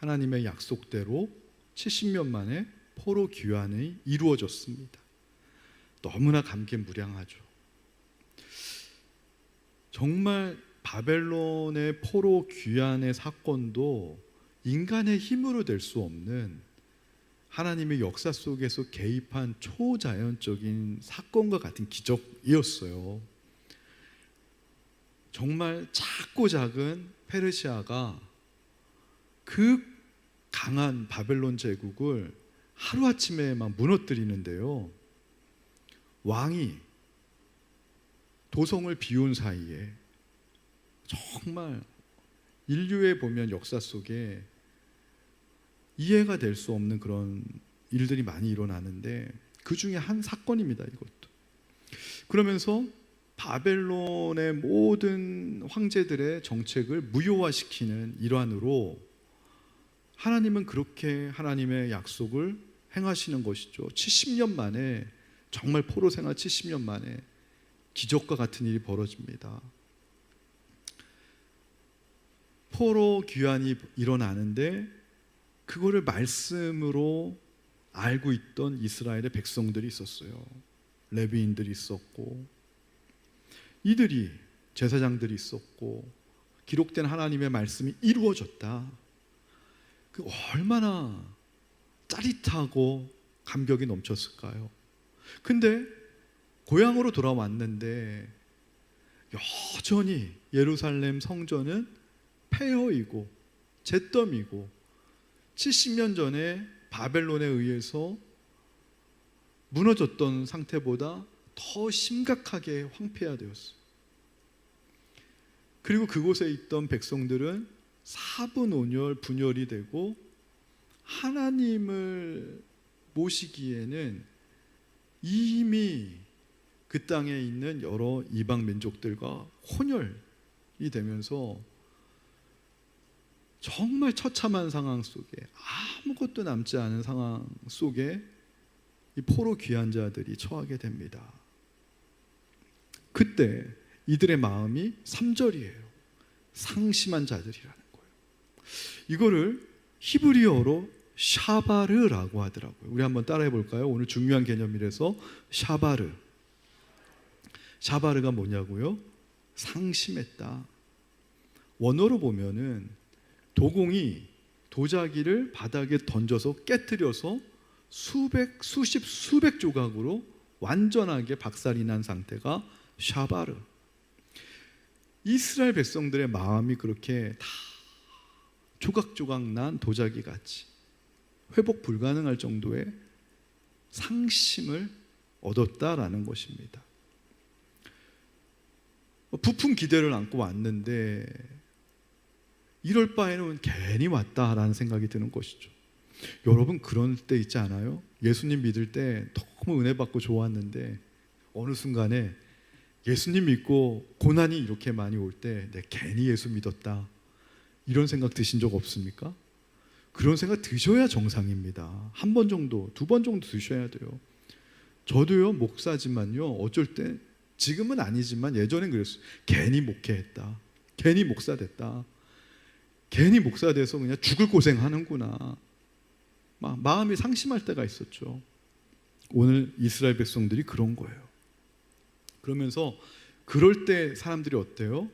하나님의 약속대로 70년 만에 포로 귀환이 이루어졌습니다. 너무나 감개무량하죠. 정말 바벨론의 포로 귀환의 사건도 인간의 힘으로 될 수 없는 하나님의 역사 속에서 개입한 초자연적인 사건과 같은 기적이었어요. 정말 작고 작은 페르시아가 그 강한 바벨론 제국을 하루아침에 막 무너뜨리는데요. 왕이 도성을 비운 사이에 정말 인류에 보면 역사 속에 이해가 될 수 없는 그런 일들이 많이 일어나는데 그 중에 한 사건입니다. 이것도. 그러면서 바벨론의 모든 황제들의 정책을 무효화시키는 일환으로 하나님은 그렇게 하나님의 약속을 행하시는 것이죠. 70년 만에, 정말 포로 생활 70년 만에 기적과 같은 일이 벌어집니다. 포로 귀환이 일어나는데 그거를 말씀으로 알고 있던 이스라엘의 백성들이 있었어요. 레위인들이 있었고, 이들이, 제사장들이 있었고, 기록된 하나님의 말씀이 이루어졌다. 그 얼마나 짜릿하고 감격이 넘쳤을까요? 근데 고향으로 돌아왔는데 여전히 예루살렘 성전은 폐허이고 잿더미고 70년 전에 바벨론에 의해서 무너졌던 상태보다 더 심각하게 황폐화되었어요. 그리고 그곳에 있던 백성들은 사분오열 분열이 되고 하나님을 모시기에는 이미 그 땅에 있는 여러 이방 민족들과 혼혈이 되면서 정말 처참한 상황 속에, 아무것도 남지 않은 상황 속에 이 포로 귀환자들이 처하게 됩니다. 그때 이들의 마음이 3절이에요. 상심한 자들이라는 거예요. 이거를 히브리어로 샤바르라고 하더라고요. 우리 한번 따라해 볼까요? 오늘 중요한 개념이라서 샤바르. 샤바르가 뭐냐고요? 상심했다. 원어로 보면은 도공이 도자기를 바닥에 던져서 깨뜨려서 수백 조각으로 완전하게 박살이 난 상태가 샤바르. 이스라엘 백성들의 마음이 그렇게 다 조각조각 난 도자기 같이 회복 불가능할 정도의 상심을 얻었다라는 것입니다. 부푼 기대를 안고 왔는데 이럴 바에는 괜히 왔다라는 생각이 드는 것이죠. 여러분 그런 때 있지 않아요? 예수님 믿을 때 너무 은혜 받고 좋았는데 어느 순간에 예수님 믿고 고난이 이렇게 많이 올 때 내 괜히 예수 믿었다, 이런 생각 드신 적 없습니까? 그런 생각 드셔야 정상입니다. 한 번 정도, 두 번 정도 드셔야 돼요. 저도요, 목사지만요, 어쩔 때, 지금은 아니지만 예전엔 그랬어요. 괜히 목회했다, 괜히 목사 됐다, 괜히 목사 돼서 그냥 죽을 고생하는구나, 막 마음이 상심할 때가 있었죠. 오늘 이스라엘 백성들이 그런 거예요. 그러면서 그럴 때 사람들이 어때요?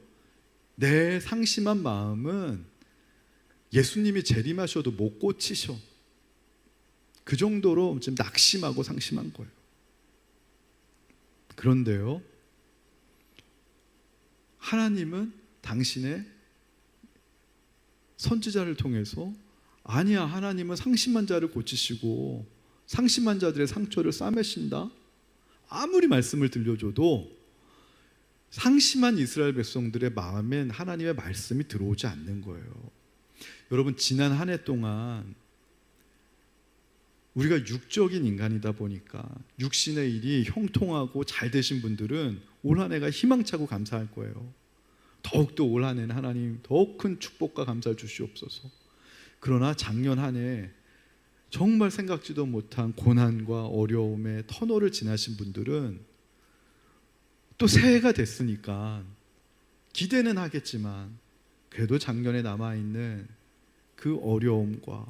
내 상심한 마음은 예수님이 재림하셔도 못 고치셔. 그 정도로 지금 낙심하고 상심한 거예요. 그런데요, 하나님은 당신의 선지자를 통해서 아니야, 하나님은 상심한 자를 고치시고 상심한 자들의 상처를 싸매신다. 아무리 말씀을 들려줘도 상심한 이스라엘 백성들의 마음엔 하나님의 말씀이 들어오지 않는 거예요. 여러분, 지난 한 해 동안 우리가 육적인 인간이다 보니까 육신의 일이 형통하고 잘 되신 분들은 올 한 해가 희망차고 감사할 거예요. 더욱더 올 한 해는 하나님 더욱 큰 축복과 감사를 주시옵소서. 그러나 작년 한 해 정말 생각지도 못한 고난과 어려움의 터널을 지나신 분들은 또 새해가 됐으니까 기대는 하겠지만 그래도 작년에 남아있는 그 어려움과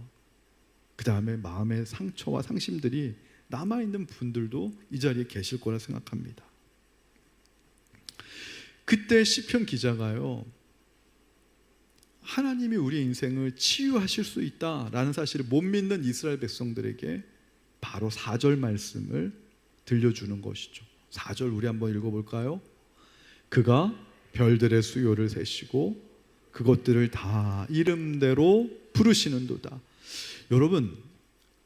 그 다음에 마음의 상처와 상심들이 남아있는 분들도 이 자리에 계실 거라 생각합니다. 그때 시편 기자가요, 하나님이 우리 인생을 치유하실 수 있다라는 사실을 못 믿는 이스라엘 백성들에게 바로 4절 말씀을 들려주는 것이죠. 4절 우리 한번 읽어볼까요? 그가 별들의 수요를 세시고 그것들을 다 이름대로 부르시는도다. 여러분,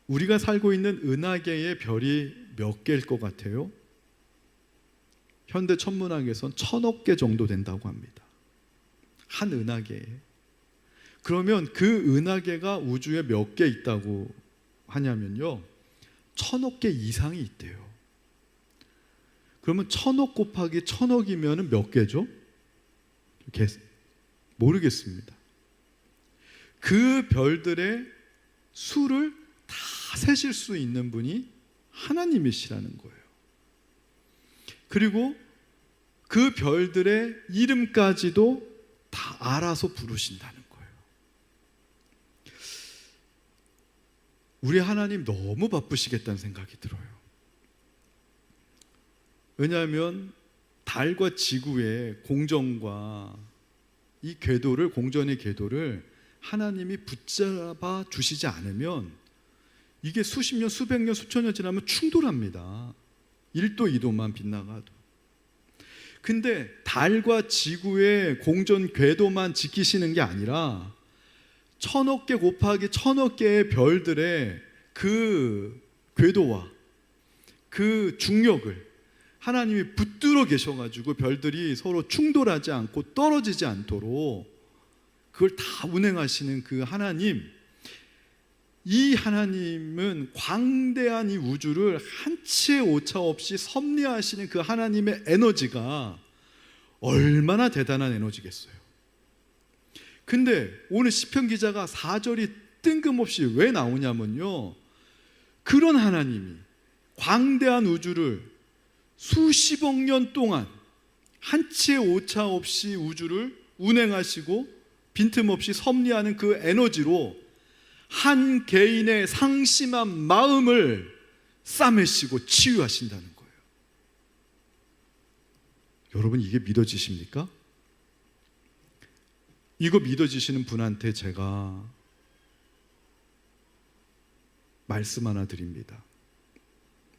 우리가 살고 있는 은하계의 별이 몇 개일 것 같아요? 현대 천문학에선 1000억 개 정도 된다고 합니다. 한 은하계에. 그러면 그 은하계가 우주에 몇 개 있다고 하냐면요, 1000억 개 이상이 있대요. 그러면 1000억 곱하기 1000억이면 몇 개죠? 모르겠습니다. 그 별들의 수를 다 세실 수 있는 분이 하나님이시라는 거예요. 그리고 그 별들의 이름까지도 다 알아서 부르신다는 거예요. 우리 하나님 너무 바쁘시겠다는 생각이 들어요. 왜냐하면 달과 지구의 공전과 이 궤도를, 공전의 궤도를 하나님이 붙잡아 주시지 않으면 이게 수십 년, 수백 년, 수천 년 지나면 충돌합니다. 1도, 2도만 빗나가도. 근데 달과 지구의 공전 궤도만 지키시는 게 아니라 1000억 개 곱하기 1000억 개의 별들의 그 궤도와 그 중력을 하나님이 붙들어 계셔가지고 별들이 서로 충돌하지 않고 떨어지지 않도록 그걸 다 운행하시는 그 하나님, 이 하나님은 광대한 이 우주를 한치의 오차 없이 섭리하시는 그 하나님의 에너지가 얼마나 대단한 에너지겠어요. 근데 오늘 시편 기자가 4절이 뜬금없이 왜 나오냐면요, 그런 하나님이 광대한 우주를 수십억 년 동안 한치의 오차 없이 우주를 운행하시고 빈틈없이 섭리하는 그 에너지로 한 개인의 상심한 마음을 싸매시고 치유하신다는 거예요. 여러분, 이게 믿어지십니까? 이거 믿어지시는 분한테 제가 말씀 하나 드립니다.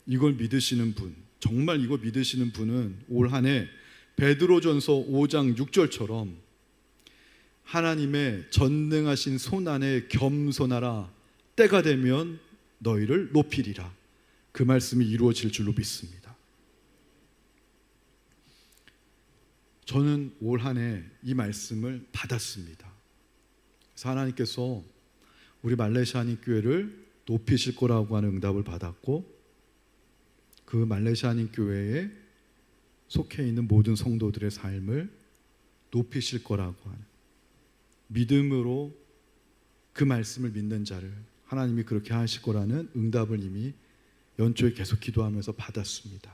이걸 믿으시는 분, 정말 이거 믿으시는 분은 올 한 해 베드로전서 5장 6절처럼 하나님의 전능하신 손 안에 겸손하라, 때가 되면 너희를 높이리라, 그 말씀이 이루어질 줄로 믿습니다. 저는 올 한 해 이 말씀을 받았습니다. 그래서 하나님께서 우리 말레이시아 한인교회를 높이실 거라고 하는 응답을 받았고, 그 말레이시아 한인교회에 속해 있는 모든 성도들의 삶을 높이실 거라고 하는 믿음으로 그 말씀을 믿는 자를 하나님이 그렇게 하실 거라는 응답을 이미 연초에 계속 기도하면서 받았습니다.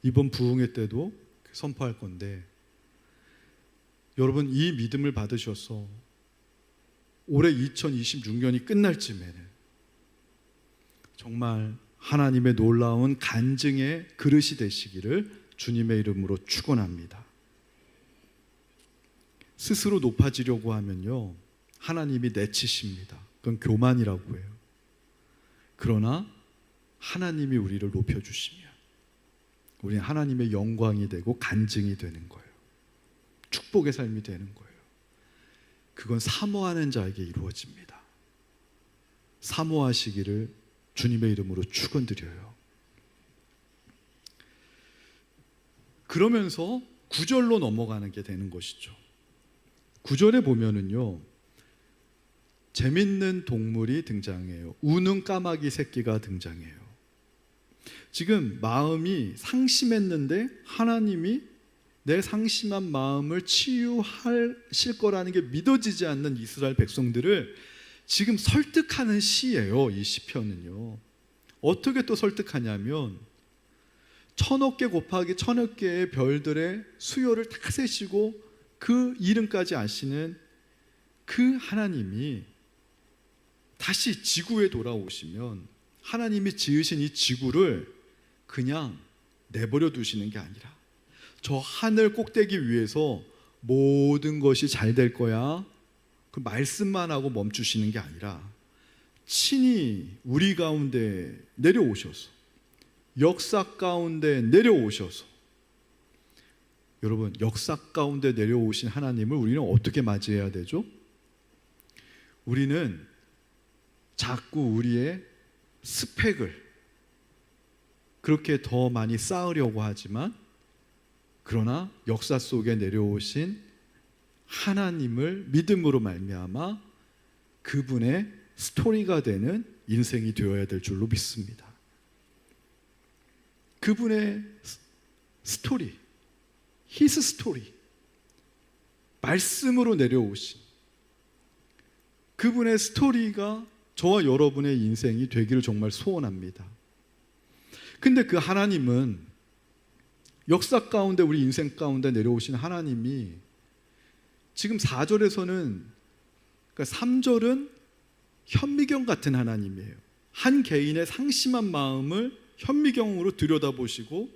이번 부흥회 때도 선포할 건데, 여러분, 이 믿음을 받으셔서 올해 2026년이 끝날 쯤에는 정말 하나님의 놀라운 간증의 그릇이 되시기를 주님의 이름으로 축원합니다. 스스로 높아지려고 하면요, 하나님이 내치십니다. 그건 교만이라고 해요. 그러나 하나님이 우리를 높여주시면 우리는 하나님의 영광이 되고 간증이 되는 거예요. 축복의 삶이 되는 거예요. 그건 사모하는 자에게 이루어집니다. 사모하시기를 주님의 이름으로 축원드려요. 그러면서 9절로 넘어가는 게 되는 것이죠. 9절에 보면은요, 재밌는 동물이 등장해요. 우는 까마귀 새끼가 등장해요. 지금 마음이 상심했는데 하나님이 내 상심한 마음을 치유하실 거라는 게 믿어지지 않는 이스라엘 백성들을 지금 설득하는 시예요. 이 시편은요. 어떻게 또 설득하냐면 1000억 개 곱하기 1000억 개의 별들의 수요를 다 세시고 그 이름까지 아시는 그 하나님이 다시 지구에 돌아오시면 하나님이 지으신 이 지구를 그냥 내버려 두시는 게 아니라 저 하늘 꼭대기 위에서 모든 것이 잘 될 거야, 그 말씀만 하고 멈추시는 게 아니라 친히 우리 가운데 내려오셔서, 역사 가운데 내려오셔서, 여러분, 역사 가운데 내려오신 하나님을 우리는 어떻게 맞이해야 되죠? 우리는 자꾸 우리의 스펙을 그렇게 더 많이 쌓으려고 하지만, 그러나 역사 속에 내려오신 하나님을 믿음으로 말미암아 그분의 스토리가 되는 인생이 되어야 될 줄로 믿습니다. 그분의 스토리, 히스 스토리, 말씀으로 내려오신 그분의 스토리가 저와 여러분의 인생이 되기를 정말 소원합니다. 근데 그 하나님은, 역사 가운데 우리 인생 가운데 내려오신 하나님이 지금 4절에서는, 그러니까 3절은 현미경 같은 하나님이에요. 한 개인의 상심한 마음을 현미경으로 들여다보시고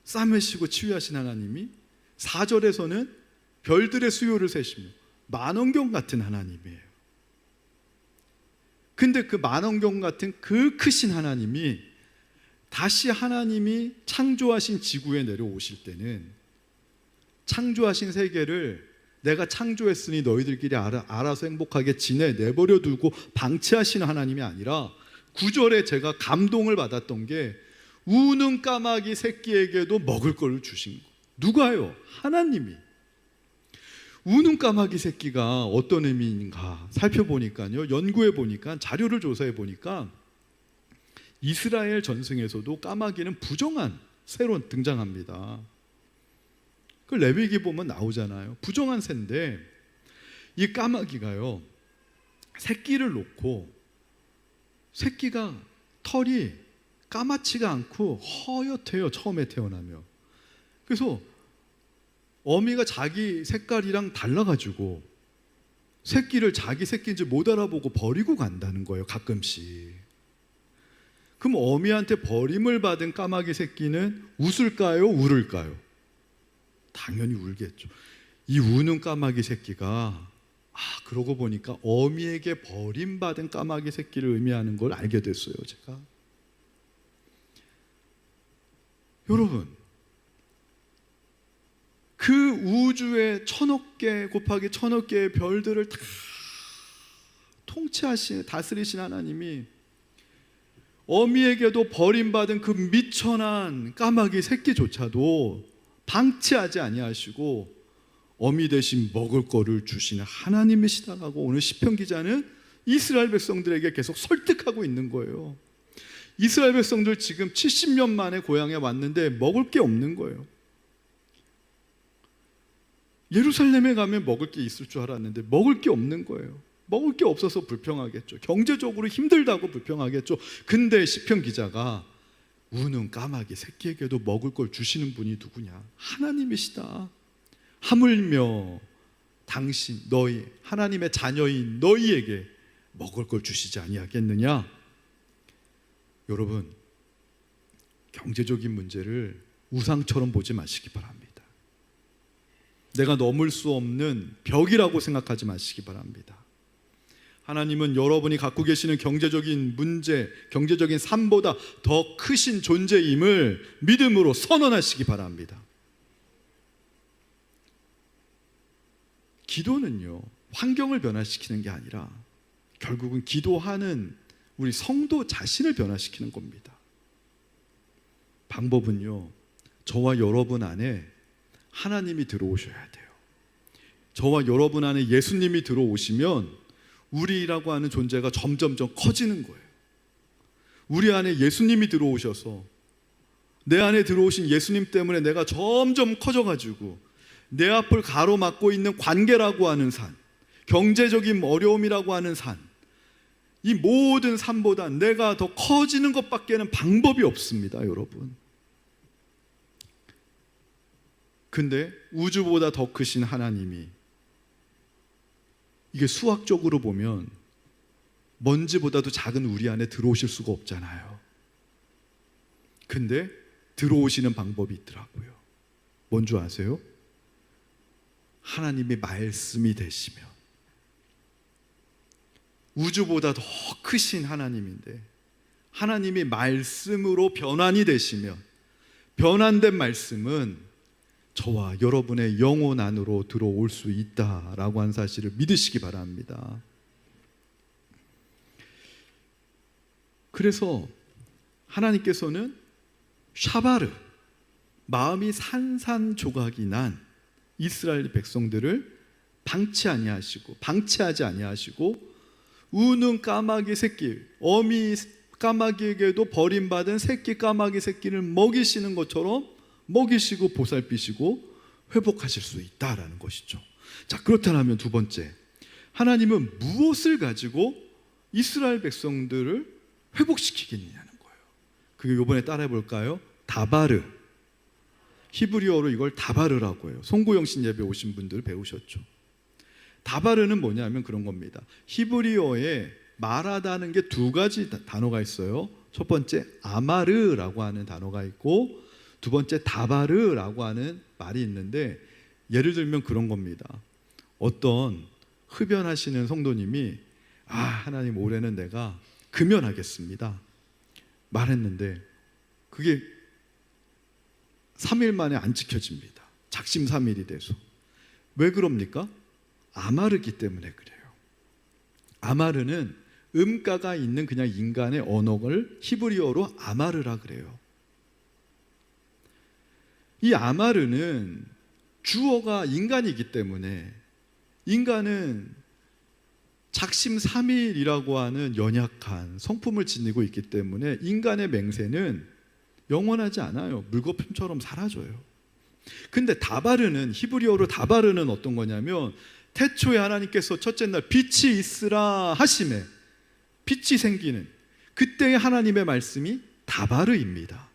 싸매시고 치유하신 하나님이, 4절에서는 별들의 수요를 세시며 만원경 같은 하나님이에요. 근데 그 만원경 같은 그 크신 하나님이 다시 하나님이 창조하신 지구에 내려오실 때는 창조하신 세계를 내가 창조했으니 너희들끼리 알아서 행복하게 지내 내버려 두고 방치하시는 하나님이 아니라, 9절에 제가 감동을 받았던 게 우는 까마귀 새끼에게도 먹을 걸 주신 거. 누가요? 하나님이. 우는 까마귀 새끼가 어떤 의미인가 살펴보니까요, 연구해 보니까, 자료를 조사해 보니까 이스라엘 전승에서도 까마귀는 부정한 새로 등장합니다. 그 레위기 보면 나오잖아요. 부정한 새인데 이 까마귀가요, 새끼를 놓고 새끼가 털이 까맣지가 않고 허옇대요, 처음에 태어나면. 그래서 어미가 자기 색깔이랑 달라가지고 새끼를 자기 새끼인지 못 알아보고 버리고 간다는 거예요, 가끔씩. 그럼 어미한테 버림을 받은 까마귀 새끼는 웃을까요, 울을까요? 당연히 울겠죠. 이 우는 까마귀 새끼가, 그러고 보니까 어미에게 버림받은 까마귀 새끼를 의미하는 걸 알게 됐어요, 제가. 여러분, 그 우주의 1000억 개 곱하기 1000억 개의 별들을 다 통치하신, 다스리신 하나님이 어미에게도 버림받은 그 미천한 까마귀 새끼조차도 방치하지 아니하시고 어미 대신 먹을 거를 주시는 하나님이시다라고 오늘 시편 기자는 이스라엘 백성들에게 계속 설득하고 있는 거예요. 이스라엘 백성들 지금 70년 만에 고향에 왔는데 먹을 게 없는 거예요. 예루살렘에 가면 먹을 게 있을 줄 알았는데 먹을 게 없는 거예요. 먹을 게 없어서 불평하겠죠. 경제적으로 힘들다고 불평하겠죠. 근데 시편 기자가 우는 까마귀 새끼에게도 먹을 걸 주시는 분이 누구냐? 하나님이시다. 하물며 당신, 너희, 하나님의 자녀인 너희에게 먹을 걸 주시지 아니하겠느냐? 여러분, 경제적인 문제를 우상처럼 보지 마시기 바랍니다. 내가 넘을 수 없는 벽이라고 생각하지 마시기 바랍니다. 하나님은 여러분이 갖고 계시는 경제적인 문제, 경제적인 삶보다 더 크신 존재임을 믿음으로 선언하시기 바랍니다. 기도는요, 환경을 변화시키는 게 아니라 결국은 기도하는 우리 성도 자신을 변화시키는 겁니다. 방법은요, 저와 여러분 안에 하나님이 들어오셔야 돼요. 저와 여러분 안에 예수님이 들어오시면 우리라고 하는 존재가 점점점 커지는 거예요. 우리 안에 예수님이 들어오셔서, 내 안에 들어오신 예수님 때문에 내가 점점 커져가지고 내 앞을 가로막고 있는 관계라고 하는 산, 경제적인 어려움이라고 하는 산, 이 모든 산보다 내가 더 커지는 것밖에는 방법이 없습니다, 여러분. 근데 우주보다 더 크신 하나님이 이게 수학적으로 보면 먼지보다도 작은 우리 안에 들어오실 수가 없잖아요. 근데 들어오시는 방법이 있더라고요. 뭔 줄 아세요? 하나님의 말씀이 되시면, 우주보다 더 크신 하나님인데 하나님이 말씀으로 변환이 되시면, 변환된 말씀은 저와 여러분의 영혼 안으로 들어올 수 있다라고 하는 사실을 믿으시기 바랍니다. 그래서 하나님께서는 샤바르, 마음이 산산조각이 난 이스라엘 백성들을 방치하지 아니하시고 우는 까마귀 새끼, 어미 까마귀에게도 버림받은 새끼 까마귀 새끼를 먹이시는 것처럼 먹이시고 보살피시고 회복하실 수 있다라는 것이죠. 자, 그렇다면 두 번째, 하나님은 무엇을 가지고 이스라엘 백성들을 회복시키겠느냐는 거예요. 그게 이번에 따라해 볼까요? 다바르. 히브리어로 이걸 다바르라고 해요. 송구영신 예배 오신 분들 배우셨죠. 다바르는 뭐냐면 그런 겁니다. 히브리어에 말하다는 게 두 가지 단어가 있어요. 첫 번째 아마르라고 하는 단어가 있고, 두 번째 다바르라고 하는 말이 있는데, 예를 들면 그런 겁니다. 어떤 흡연하시는 성도님이 하나님 올해는 내가 금연하겠습니다 말했는데 그게 3일 만에 안 지켜집니다. 작심삼일이 돼서. 왜 그럽니까? 아마르기 때문에 그래요. 아마르는 음가가 있는 그냥 인간의 언어를 히브리어로 아마르라 그래요. 이 아마르는 주어가 인간이기 때문에, 인간은 작심삼일이라고 하는 연약한 성품을 지니고 있기 때문에 인간의 맹세는 영원하지 않아요. 물거품처럼 사라져요. 근데 다바르는, 히브리어로 다바르는 어떤 거냐면, 태초에 하나님께서 첫째 날 빛이 있으라 하심에 빛이 생기는 그때의 하나님의 말씀이 다바르입니다.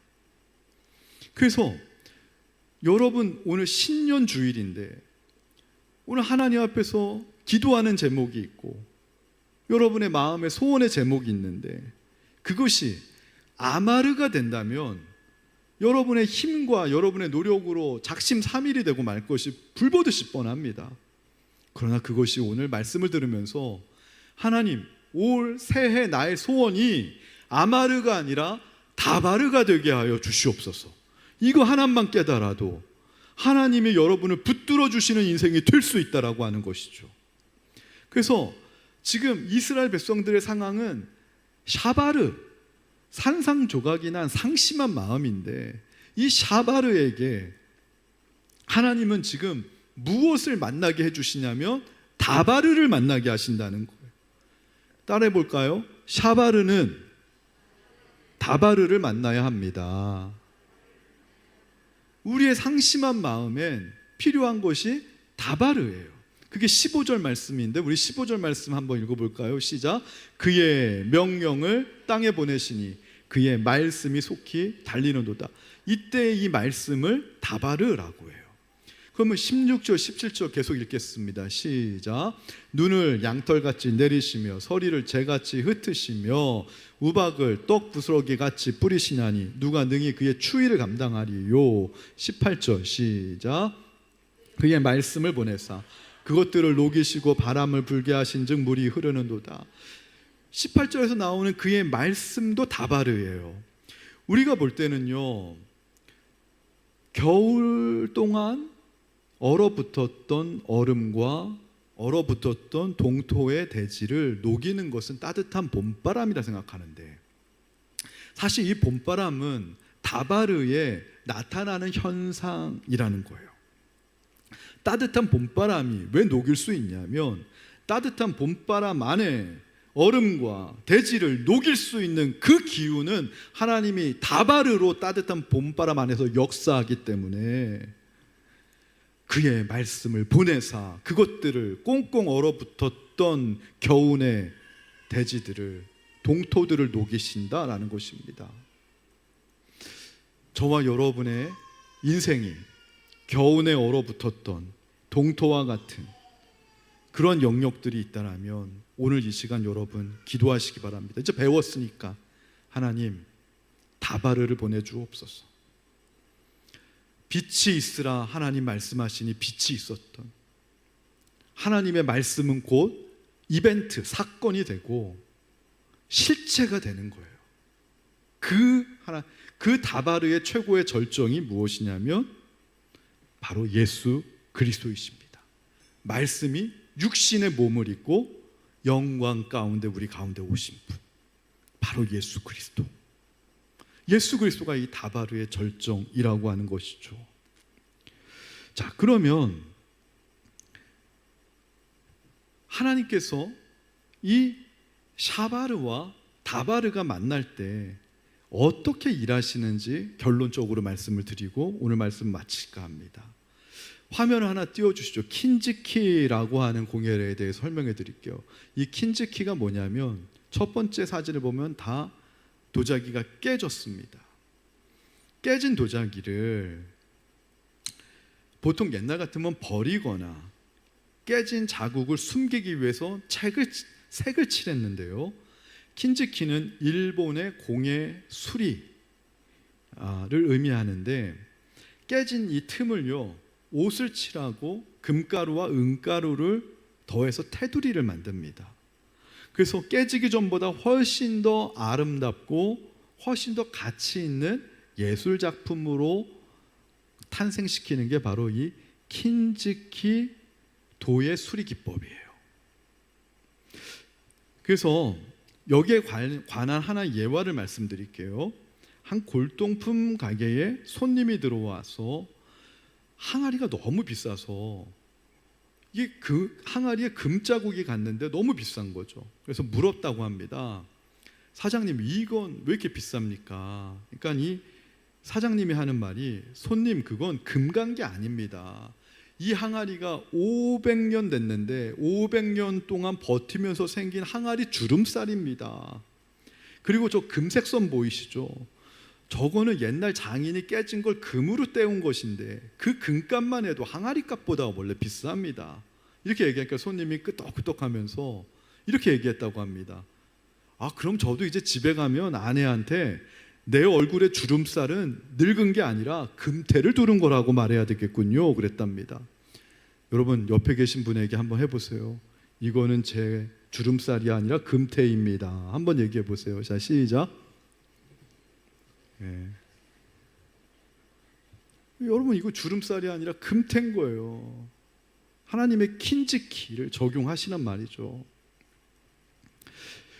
그래서 여러분, 오늘 신년 주일인데 오늘 하나님 앞에서 기도하는 제목이 있고 여러분의 마음에 소원의 제목이 있는데, 그것이 아마르가 된다면 여러분의 힘과 여러분의 노력으로 작심삼일이 되고 말 것이 불보듯이 뻔합니다. 그러나 그것이 오늘 말씀을 들으면서, 하나님, 올 새해 나의 소원이 아마르가 아니라 다바르가 되게 하여 주시옵소서. 이거 하나만 깨달아도 하나님이 여러분을 붙들어 주시는 인생이 될 수 있다라고 하는 것이죠. 그래서 지금 이스라엘 백성들의 상황은 샤바르, 산상조각이 난 상심한 마음인데, 이 샤바르에게 하나님은 지금 무엇을 만나게 해주시냐면 다바르를 만나게 하신다는 거예요. 따라해 볼까요? 샤바르는 다바르를 만나야 합니다. 우리의 상심한 마음엔 필요한 것이 다바르예요. 그게 15절 말씀인데, 우리 15절 말씀 한번 읽어볼까요? 시작. 그의 명령을 땅에 보내시니 그의 말씀이 속히 달리는도다. 이때 이 말씀을 다바르라고 해요. 그러면 16절 17절 계속 읽겠습니다. 시작. 눈을 양털같이 내리시며 서리를 재같이 흩으시며 우박을 떡 부스러기같이 뿌리시나니 누가 능히 그의 추위를 감당하리요. 18절 시작. 그의 말씀을 보내사 그것들을 녹이시고 바람을 불게 하신즉 물이 흐르는도다. 18절에서 나오는 그의 말씀도 다바르예요. 우리가 볼 때는요, 겨울 동안 얼어붙었던 얼음과 얼어붙었던 동토의 대지를 녹이는 것은 따뜻한 봄바람이라 생각하는데, 사실 이 봄바람은 다바르에 나타나는 현상이라는 거예요. 따뜻한 봄바람이 왜 녹일 수 있냐면, 따뜻한 봄바람 안에 얼음과 대지를 녹일 수 있는 그 기운은 하나님이 다바르로 따뜻한 봄바람 안에서 역사하기 때문에 그의 말씀을 보내사 그것들을 꽁꽁 얼어붙었던 겨운의 대지들을, 동토들을 녹이신다라는 것입니다. 저와 여러분의 인생이 겨운에 얼어붙었던 동토와 같은 그런 영역들이 있다면 오늘 이 시간 여러분 기도하시기 바랍니다. 이제 배웠으니까 하나님 다바르를 보내주옵소서. 빛이 있으라 하나님 말씀하시니 빛이 있었던, 하나님의 말씀은 곧 이벤트, 사건이 되고 실체가 되는 거예요. 그 다바르의 최고의 절정이 무엇이냐면 바로 예수 그리스도이십니다. 말씀이 육신의 몸을 입고 영광 가운데 우리 가운데 오신 분, 바로 예수 그리스도. 예수 그리스도가 이 다바르의 절정이라고 하는 것이죠. 자, 그러면 하나님께서 이 샤바르와 다바르가 만날 때 어떻게 일하시는지 결론적으로 말씀을 드리고 오늘 말씀 마칠까 합니다. 화면을 하나 띄워주시죠. 킨즈키라고 하는 공예에 대해서 설명해 드릴게요. 이 킨즈키가 뭐냐면 첫 번째 사진을 보면 다 도자기가 깨졌습니다. 깨진 도자기를 보통 옛날 같으면 버리거나 깨진 자국을 숨기기 위해서 색을 칠했는데요. 킨즈키는 일본의 공예 수리를 의미하는데 깨진 이 틈을요, 옷을 칠하고 금가루와 은가루를 더해서 테두리를 만듭니다. 그래서 깨지기 전보다 훨씬 더 아름답고 훨씬 더 가치 있는 예술 작품으로 탄생시키는 게 바로 이 킨즈키 도의 수리 기법이에요. 그래서 여기에 관한 하나 예화를 말씀드릴게요. 한 골동품 가게에 손님이 들어와서 항아리가 너무 비싸서 이게 그 항아리에 금자국이 갔는데 너무 비싼 거죠. 그래서 물었다고 합니다. 사장님, 이건 왜 이렇게 비쌉니까? 그러니까 이 사장님이 하는 말이, 손님, 그건 금 간 게 아닙니다. 이 항아리가 500년 됐는데 500년 동안 버티면서 생긴 항아리 주름살입니다. 그리고 저 금색 선 보이시죠? 저거는 옛날 장인이 깨진 걸 금으로 때운 것인데 그 금값만 해도 항아리 값보다 원래 비쌉니다. 이렇게 얘기하니까 손님이 끄떡끄떡하면서 이렇게 얘기했다고 합니다. 아, 그럼 저도 이제 집에 가면 아내한테 내 얼굴의 주름살은 늙은 게 아니라 금태를 두른 거라고 말해야 되겠군요, 그랬답니다. 여러분, 옆에 계신 분에게 한번 해보세요. 이거는 제 주름살이 아니라 금태입니다. 한번 얘기해 보세요. 자, 시작. 네. 여러분, 이거 주름살이 아니라 금태인 거예요. 하나님의 킨즈키를 적용하시란 말이죠.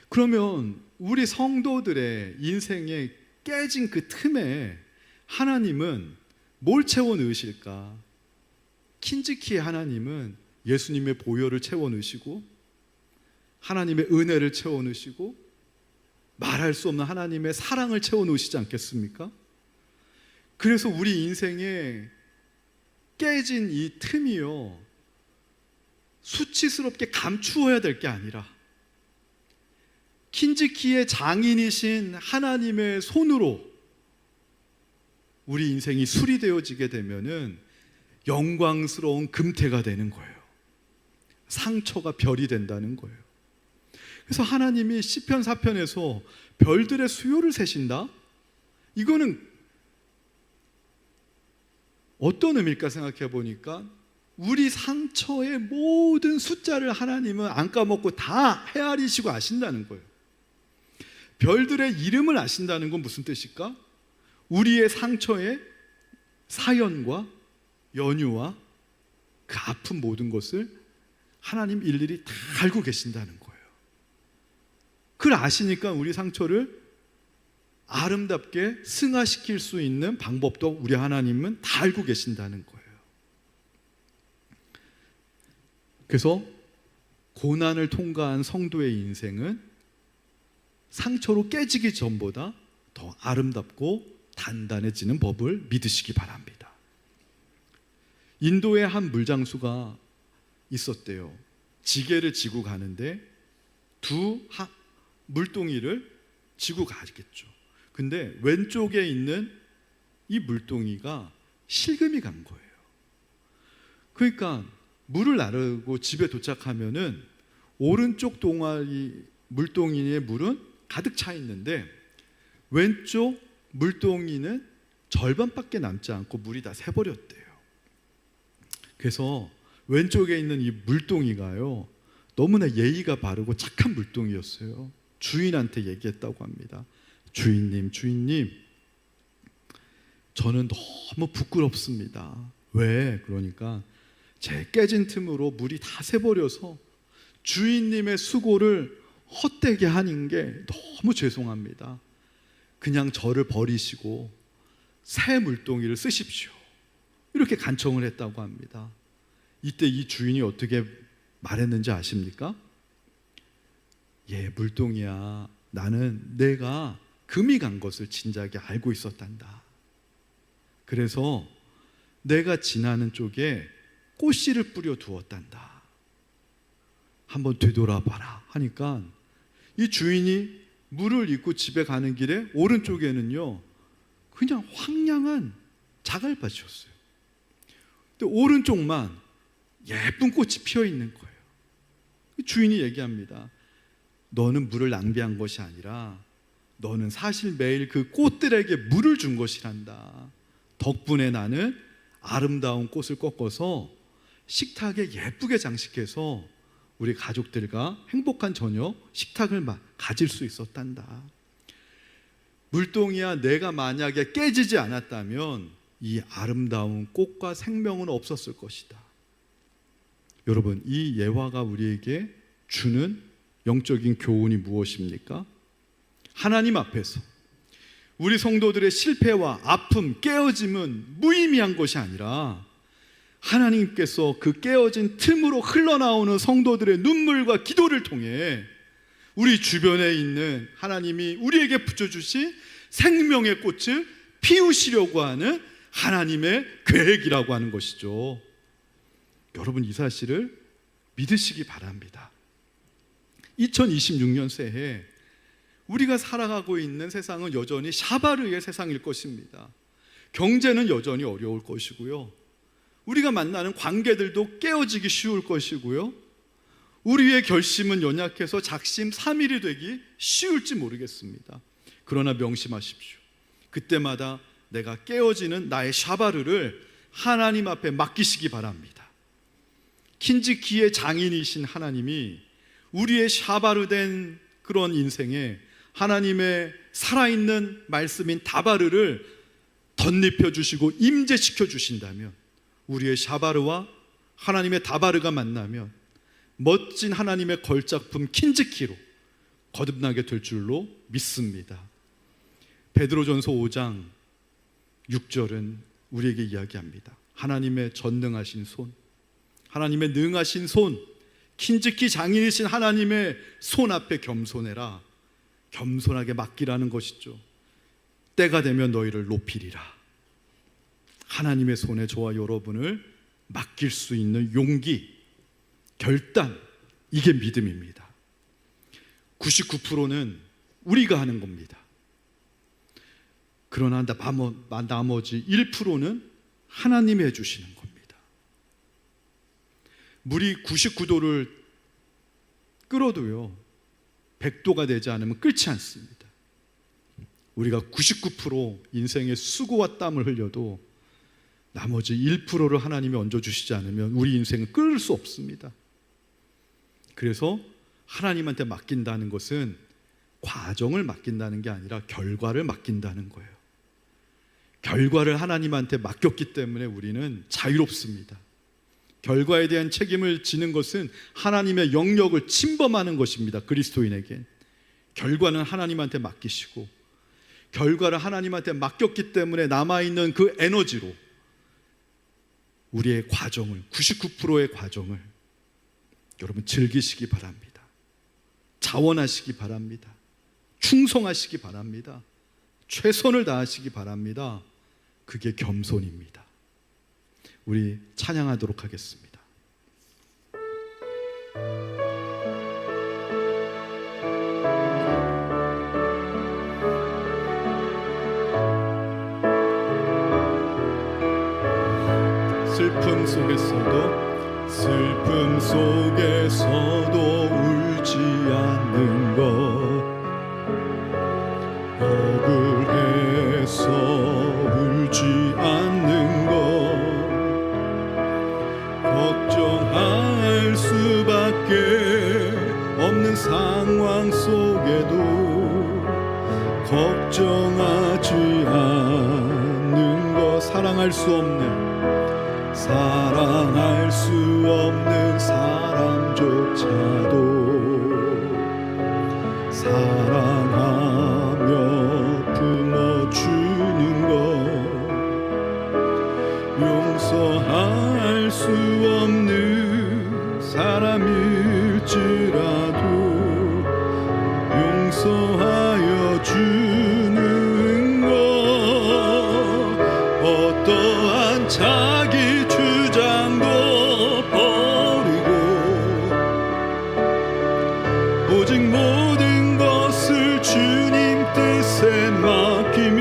그러면 우리 성도들의 인생에 깨진 그 틈에 하나님은 뭘 채워 넣으실까? 킨즈키의 하나님은 예수님의 보혈을 채워 넣으시고 하나님의 은혜를 채워 넣으시고 말할 수 없는 하나님의 사랑을 채워 놓으시지 않겠습니까? 그래서 우리 인생에 깨진 이 틈이요, 수치스럽게 감추어야 될 게 아니라 킨즈키의 장인이신 하나님의 손으로 우리 인생이 수리되어지게 되면은 영광스러운 금태가 되는 거예요. 상처가 별이 된다는 거예요. 그래서 하나님이 시편 4편에서 별들의 수요를 세신다? 이거는 어떤 의미일까 생각해 보니까 우리 상처의 모든 숫자를 하나님은 안 까먹고 다 헤아리시고 아신다는 거예요. 별들의 이름을 아신다는 건 무슨 뜻일까? 우리의 상처의 사연과 연유와 그 아픈 모든 것을 하나님 일일이 다 알고 계신다는 거예요. 그걸 아시니까 우리 상처를 아름답게 승화시킬 수 있는 방법도 우리 하나님은 다 알고 계신다는 거예요. 그래서 고난을 통과한 성도의 인생은 상처로 깨지기 전보다 더 아름답고 단단해지는 법을 믿으시기 바랍니다. 인도에 한 물장수가 있었대요. 지게를 지고 가는데 두 물동이를 지고 가겠죠. 근데 왼쪽에 있는 이 물동이가 실금이 간 거예요. 그러니까 물을 나르고 집에 도착하면은 오른쪽 동아리 물동이의 물은 가득 차 있는데 왼쪽 물동이는 절반밖에 남지 않고 물이 다 새버렸대요. 그래서 왼쪽에 있는 이 물동이가요, 너무나 예의가 바르고 착한 물동이었어요. 주인한테 얘기했다고 합니다. 주인님, 저는 너무 부끄럽습니다. 왜? 그러니까 제 깨진 틈으로 물이 다 새버려서 주인님의 수고를 헛되게 하는 게 너무 죄송합니다. 그냥 저를 버리시고 새 물동이를 쓰십시오. 이렇게 간청을 했다고 합니다. 이때 이 주인이 어떻게 말했는지 아십니까? 예, 물동이야, 나는 내가 금이 간 것을 진작에 알고 있었단다. 그래서 내가 지나는 쪽에 꽃씨를 뿌려 두었단다. 한번 되돌아봐라 하니까 이 주인이 물을 입고 집에 가는 길에 오른쪽에는요, 그냥 황량한 자갈밭이었어요. 근데 오른쪽만 예쁜 꽃이 피어 있는 거예요. 주인이 얘기합니다. 너는 물을 낭비한 것이 아니라 너는 사실 매일 그 꽃들에게 물을 준 것이란다. 덕분에 나는 아름다운 꽃을 꺾어서 식탁에 예쁘게 장식해서 우리 가족들과 행복한 저녁 식탁을 가질 수 있었단다. 물동이야, 내가 만약에 깨지지 않았다면 이 아름다운 꽃과 생명은 없었을 것이다. 여러분, 이 예화가 우리에게 주는 영적인 교훈이 무엇입니까? 하나님 앞에서 우리 성도들의 실패와 아픔, 깨어짐은 무의미한 것이 아니라 하나님께서 그 깨어진 틈으로 흘러나오는 성도들의 눈물과 기도를 통해 우리 주변에 있는 하나님이 우리에게 붙여주신 생명의 꽃을 피우시려고 하는 하나님의 계획이라고 하는 것이죠. 여러분, 이 사실을 믿으시기 바랍니다. 2026년 새해 우리가 살아가고 있는 세상은 여전히 샤바르의 세상일 것입니다. 경제는 여전히 어려울 것이고요, 우리가 만나는 관계들도 깨어지기 쉬울 것이고요, 우리의 결심은 연약해서 작심삼일이 되기 쉬울지 모르겠습니다. 그러나 명심하십시오. 그때마다 내가 깨어지는 나의 샤바르를 하나님 앞에 맡기시기 바랍니다. 킨지키의 장인이신 하나님이 우리의 샤바르된 그런 인생에 하나님의 살아있는 말씀인 다바르를 덧입혀 주시고 임재시켜 주신다면, 우리의 샤바르와 하나님의 다바르가 만나면 멋진 하나님의 걸작품 킨지키로 거듭나게 될 줄로 믿습니다. 베드로전서 5장 6절은 우리에게 이야기합니다. 하나님의 전능하신 손, 하나님의 능하신 손, 킨지키 장인이신 하나님의 손 앞에 겸손해라. 겸손하게 맡기라는 것이죠. 때가 되면 너희를 높이리라. 하나님의 손에 저와 여러분을 맡길 수 있는 용기, 결단, 이게 믿음입니다. 99%는 우리가 하는 겁니다. 그러나 나머지 1%는 하나님이 해주시는 겁니다. 물이 99도를 끓어도요 100도가 되지 않으면 끓지 않습니다. 우리가 99% 인생의 수고와 땀을 흘려도 나머지 1%를 하나님이 얹어주시지 않으면 우리 인생은 끓을 수 없습니다. 그래서 하나님한테 맡긴다는 것은 과정을 맡긴다는 게 아니라 결과를 맡긴다는 거예요. 결과를 하나님한테 맡겼기 때문에 우리는 자유롭습니다. 결과에 대한 책임을 지는 것은 하나님의 영역을 침범하는 것입니다. 그리스도인에게 결과는 하나님한테 맡기시고, 결과를 하나님한테 맡겼기 때문에 남아있는 그 에너지로 우리의 과정을, 99%의 과정을 여러분 즐기시기 바랍니다. 자원하시기 바랍니다. 충성하시기 바랍니다. 최선을 다하시기 바랍니다. 그게 겸손입니다. 우리 찬양하도록 하겠습니다. 슬픔 속에서도 슬픔 속에서도 울지 않는 것, 억울해서 울지 않는 것, 걱정할 수밖에 없는 상황 속에도 걱정하지 않는 것, 사랑할 수 없는 사람조차도 사랑하며 품어주는 것, 용서할 수 없는 사람일지라도 용서하여 주는 것, 어떠한 자기 주장도 버리고 오직 모든 것을 주님 뜻에 맡기며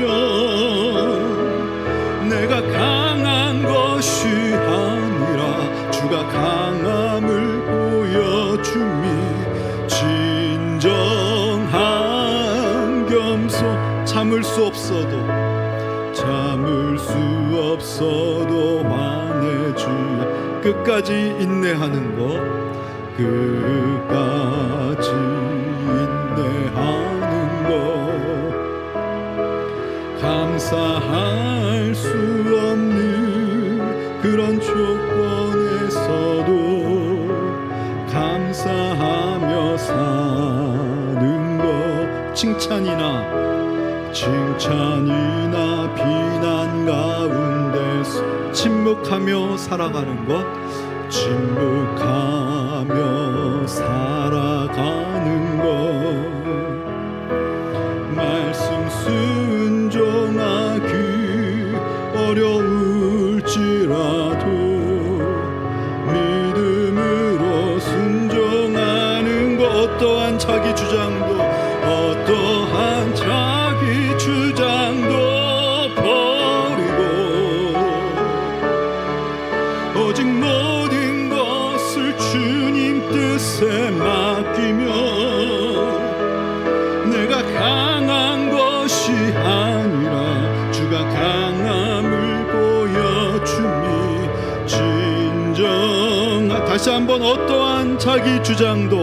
내가 강한 것이 아니라 주가 강함을 보여줌이 진정한 겸손, 참을 수 없어도 화내주야, 끝까지 인내하는 것, 끝까지 인내하는 것, 감사할 수 없는 그런 조건에서도 감사하며 사는 것, 칭찬이나 비난 가운데서 침묵하며 살아가는 것, 침묵하며 살아가는 것, 말씀 순종하기 어려울지라도 믿음으로 순종하는 것, 어떠한 자기 주장도 버리고 오직 모든 것을 주님 뜻에 맡기며 내가 강한 것이 아니라 주가 강함을 보여줌이 진정한, 다시 한번, 어떠한 자기 주장도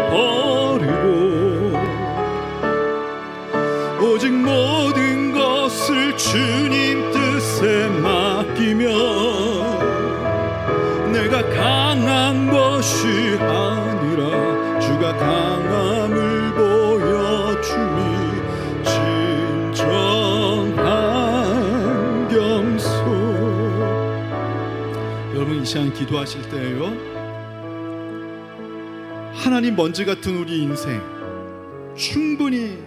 버리고 오직 모든 것을 주님 뜻에 맡기며 내가 강한 것이 아니라 주가 강함을 보여줌이 진정한 겸손. 여러분, 이 시간 기도하실 때에요, 하나님 먼지 같은 우리 인생 충분히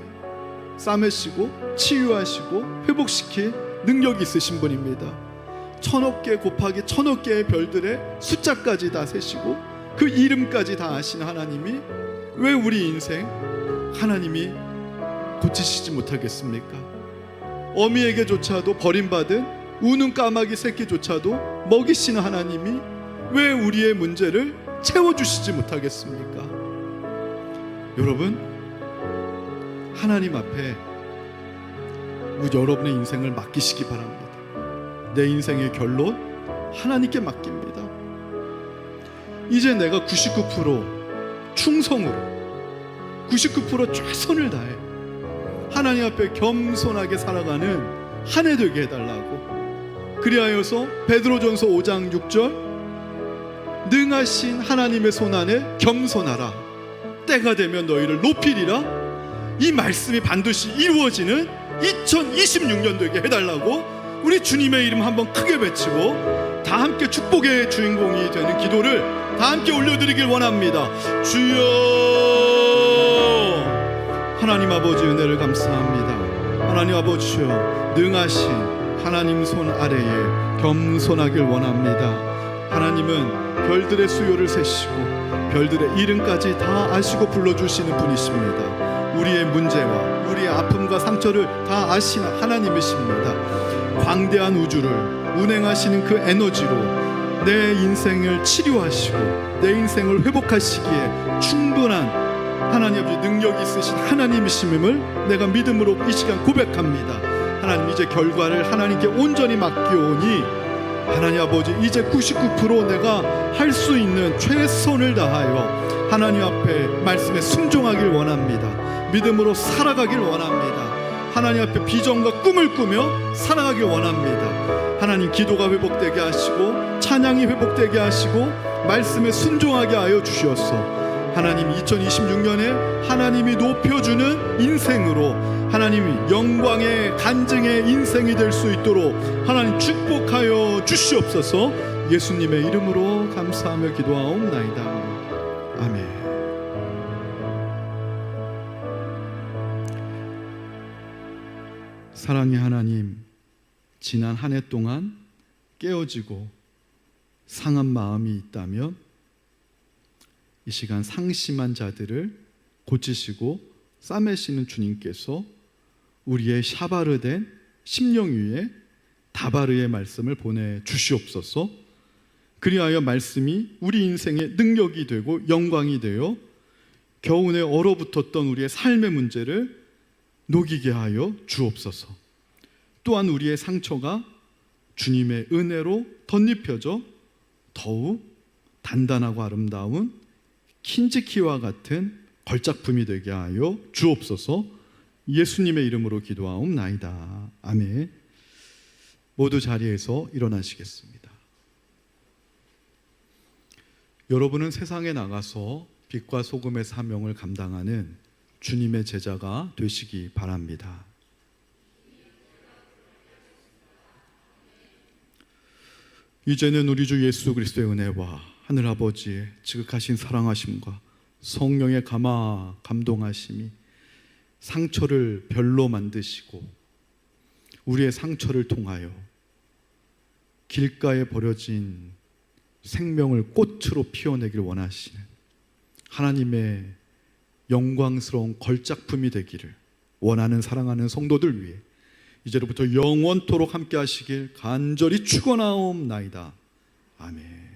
싸매시고 치유하시고 회복시킬 능력이 있으신 분입니다. 1000억 개 곱하기 1000억 개의 별들의 숫자까지 다 세시고 그 이름까지 다 아신 하나님이 왜 우리 인생 하나님이 고치시지 못하겠습니까? 어미에게조차도 버림받은 우는 까마귀 새끼조차도 먹이시는 하나님이 왜 우리의 문제를 채워주시지 못하겠습니까? 여러분, 하나님 앞에 여러분의 인생을 맡기시기 바랍니다. 내 인생의 결론 하나님께 맡깁니다. 이제 내가 99% 충성으로 99% 최선을 다해 하나님 앞에 겸손하게 살아가는 한 해 되게 해달라고. 그리하여서 베드로전서 5장 6절, 능하신 하나님의 손안에 겸손하라, 때가 되면 너희를 높이리라. 이 말씀이 반드시 이루어지는 2026년 되게 해달라고 우리 주님의 이름 한번 크게 외치고 다 함께 축복의 주인공이 되는 기도를 다 함께 올려드리길 원합니다. 주여, 하나님 아버지 은혜를 감사합니다. 하나님 아버지여, 능하신 하나님 손 아래에 겸손하길 원합니다. 하나님은 별들의 수요를 세시고 별들의 이름까지 다 아시고 불러주시는 분이십니다. 우리의 문제와 우리의 아픔과 상처를 다 아시는 하나님이십니다. 광대한 우주를 운행하시는 그 에너지로 내 인생을 치료하시고 내 인생을 회복하시기에 충분한 하나님 아버지 능력이 있으신 하나님이심을 내가 믿음으로 이 시간 고백합니다. 하나님, 이제 결과를 하나님께 온전히 맡기오니 하나님 아버지, 이제 99% 내가 할 수 있는 최선을 다하여 하나님 앞에 말씀에 순종하길 원합니다. 믿음으로 살아가길 원합니다. 하나님 앞에 비전과 꿈을 꾸며 살아가길 원합니다. 하나님, 기도가 회복되게 하시고 찬양이 회복되게 하시고 말씀에 순종하게 하여 주시옵소서. 하나님, 2026년에 하나님이 높여주는 인생으로 하나님이 영광의 간증의 인생이 될 수 있도록 하나님 축복하여 주시옵소서. 예수님의 이름으로 감사하며 기도하옵나이다. 아멘. 사랑의 하나님, 지난 한 해 동안 깨어지고 상한 마음이 있다면 이 시간 상심한 자들을 고치시고 싸매시는 주님께서 우리의 샤바르된 심령 위에 다바르의 말씀을 보내주시옵소서. 그리하여 말씀이 우리 인생의 능력이 되고 영광이 되어 겨우내 얼어붙었던 우리의 삶의 문제를 녹이게 하여 주옵소서. 또한 우리의 상처가 주님의 은혜로 덧입혀져 더욱 단단하고 아름다운 킨지키와 같은 걸작품이 되게 하여 주옵소서. 예수님의 이름으로 기도하옵나이다. 아멘. 모두 자리에서 일어나시겠습니다. 여러분은 세상에 나가서 빛과 소금의 사명을 감당하는 주님의 제자가 되시기 바랍니다. 이제는 우리 주 예수 그리스도의 은혜와 하늘아버지의 지극하신 사랑하심과 성령의 감동하심이 상처를 별로 만드시고 우리의 상처를 통하여 길가에 버려진 생명을 꽃으로 피워내길 원하시는 하나님의 영광스러운 걸작품이 되기를 원하는 사랑하는 성도들 위해 이제로부터 영원토록 함께 하시길 간절히 축원하옵나이다. 아멘.